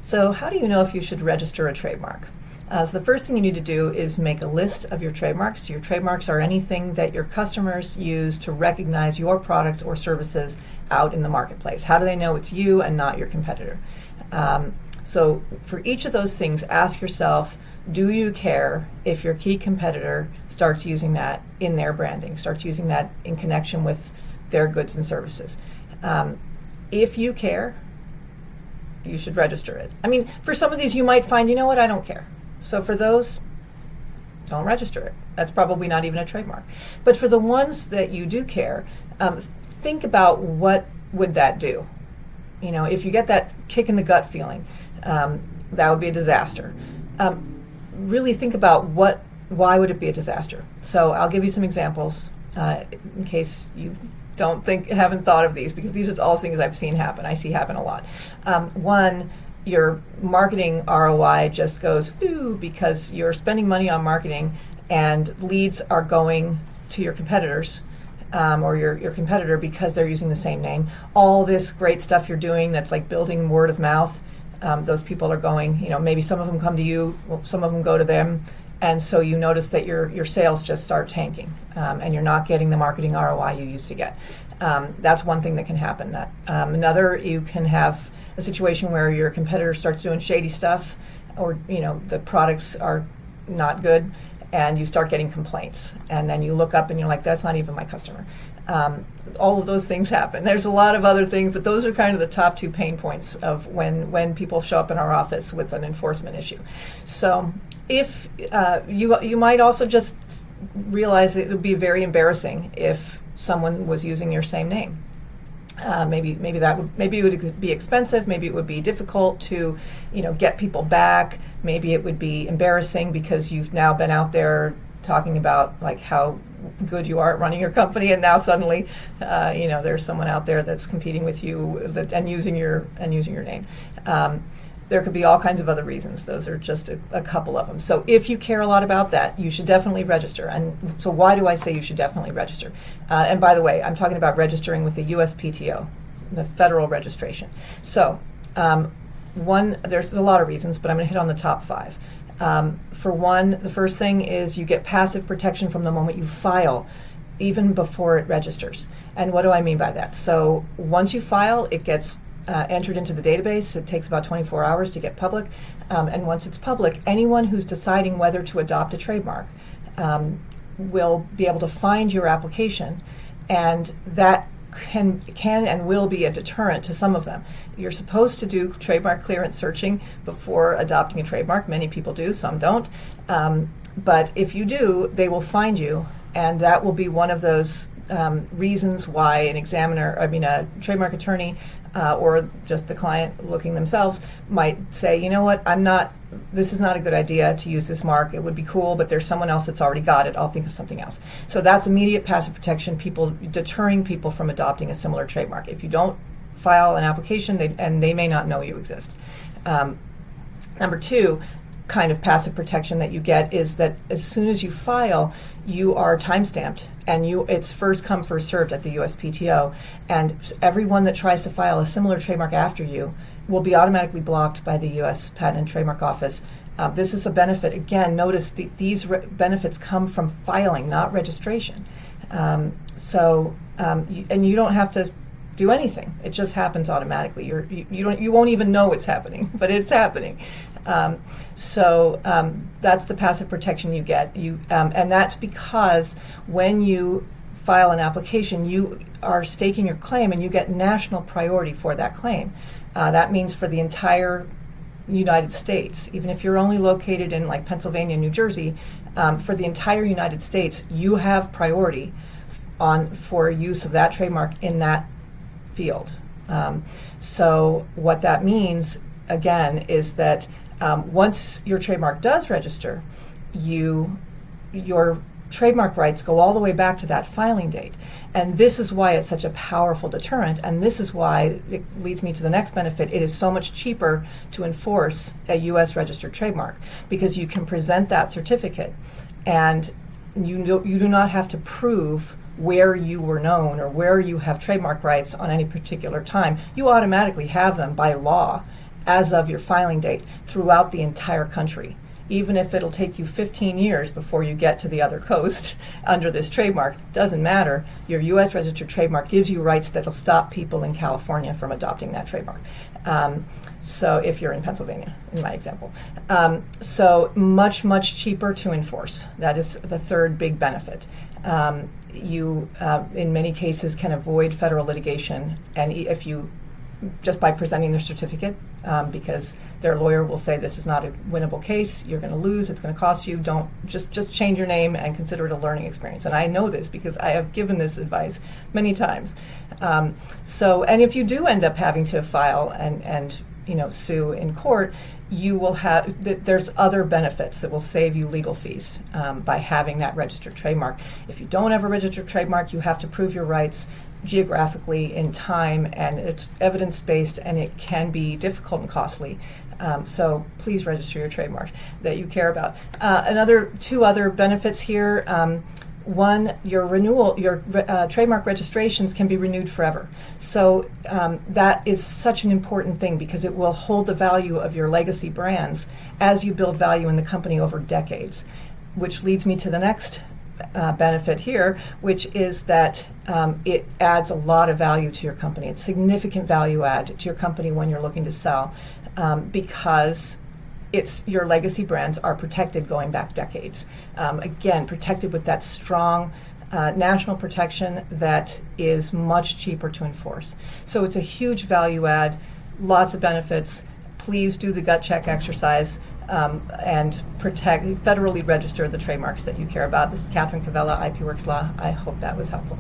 So how do you know if you should register a trademark? So the first thing you need to do is make a list of your trademarks. Your trademarks are anything that your customers use to recognize your products or services out in the marketplace. How do they know it's you and not your competitor? So for each of those things, ask yourself, do you care if your key competitor starts using that in their branding, starts using that in connection with their goods and services? If you care, you should register it. I mean, for some of these you might find, you know what, I don't care. So for those, don't register it. That's probably not even a trademark. But for the ones that you do care, think about what would that do. You know, if you get that kick in the gut feeling, that would be a disaster. Really think about why would it be a disaster? So I'll give you some examples in case you haven't thought of these, because these are all things I've seen happen. I see happen a lot. One, your marketing ROI just goes ooh because you're spending money on marketing and leads are going to your competitors or your competitor because they're using the same name. All this great stuff you're doing that's like building word of mouth, those people are going, you know, maybe some of them come to you, some of them go to them, and so you notice that your sales just start tanking and you're not getting the marketing ROI you used to get. That's one thing that can happen. Another, you can have a situation where your competitor starts doing shady stuff, or you know the products are not good, and you start getting complaints. And then you look up and you're like, that's not even my customer. All of those things happen. There's a lot of other things, but those are kind of the top two pain points of when people show up in our office with an enforcement issue. So if you might also just realize it would be very embarrassing if someone was using your same name. Maybe it would be expensive. Maybe it would be difficult to, get people back. Maybe it would be embarrassing because you've now been out there talking about like how good you are at running your company, and now suddenly, there's someone out there that's competing with you and using your name. There could be all kinds of other reasons. Those are just a couple of them. So if you care a lot about that, you should definitely register. And so why do I say you should definitely register? And by the way, I'm talking about registering with the USPTO, the federal registration. So there's a lot of reasons, but I'm going to hit on the top 5. For one, the first thing is you get passive protection from the moment you file, even before it registers. And what do I mean by that? So once you file, it gets entered into the database. It takes about 24 hours to get public. And once it's public, anyone who's deciding whether to adopt a trademark will be able to find your application, and that can and will be a deterrent to some of them. You're supposed to do trademark clearance searching before adopting a trademark. Many people do, some don't. But if you do, they will find you, and that will be one of those reasons why a trademark attorney or just the client looking themselves might say, you know what, this is not a good idea to use this mark. It would be cool, but there's someone else that's already got it. I'll think of something else. So that's immediate passive protection, deterring people from adopting a similar trademark. If you don't file an application, they may not know you exist. Number 2, kind of passive protection that you get is that as soon as you file, you are time-stamped, and it's first come, first served at the USPTO, and everyone that tries to file a similar trademark after you will be automatically blocked by the U.S. Patent and Trademark Office. This is a benefit. Again, notice these benefits come from filing, not registration. And you don't have to do anything. It just happens automatically. You won't even know it's happening, but it's happening. That's the passive protection you get. And that's because when you file an application, you are staking your claim, and you get national priority for that claim. That means for the entire United States, even if you're only located in like Pennsylvania, New Jersey, for the entire United States, you have priority for use of that trademark in that field. So what that means, again, is that once your trademark does register, your trademark rights go all the way back to that filing date. And this is why it's such a powerful deterrent, and this is why it leads me to the next benefit. It is so much cheaper to enforce a U.S. registered trademark because you can present that certificate, and you do not have to prove where you were known or where you have trademark rights on any particular time. You automatically have them by law, as of your filing date throughout the entire country. Even if it'll take you 15 years before you get to the other coast under this trademark, doesn't matter. Your U.S. registered trademark gives you rights that'll stop people in California from adopting that trademark. So if you're in Pennsylvania, in my example. So much, much cheaper to enforce. That is the third big benefit. You, in many cases, can avoid federal litigation, and if you just by presenting their certificate, because their lawyer will say this is not a winnable case, you're going to lose, it's going to cost you, don't just change your name and consider it a learning experience. And I know this because I have given this advice many times. And if you do end up having to file and sue in court, you will have, there's other benefits that will save you legal fees by having that registered trademark. If you don't have a registered trademark, you have to prove your rights geographically in time, and it's evidence-based, and it can be difficult and costly. So please register your trademarks that you care about. Two other benefits here. One, your trademark registrations can be renewed forever. So that is such an important thing because it will hold the value of your legacy brands as you build value in the company over decades, which leads me to the next benefit here, which is that it adds a lot of value to your company. It's significant value add to your company when you're looking to sell because your legacy brands are protected going back decades. Again, protected with that strong national protection that is much cheaper to enforce. So it's a huge value add, lots of benefits. Please do the gut check exercise and federally register the trademarks that you care about. This is Catherine Cavella, IP Works Law. I hope that was helpful.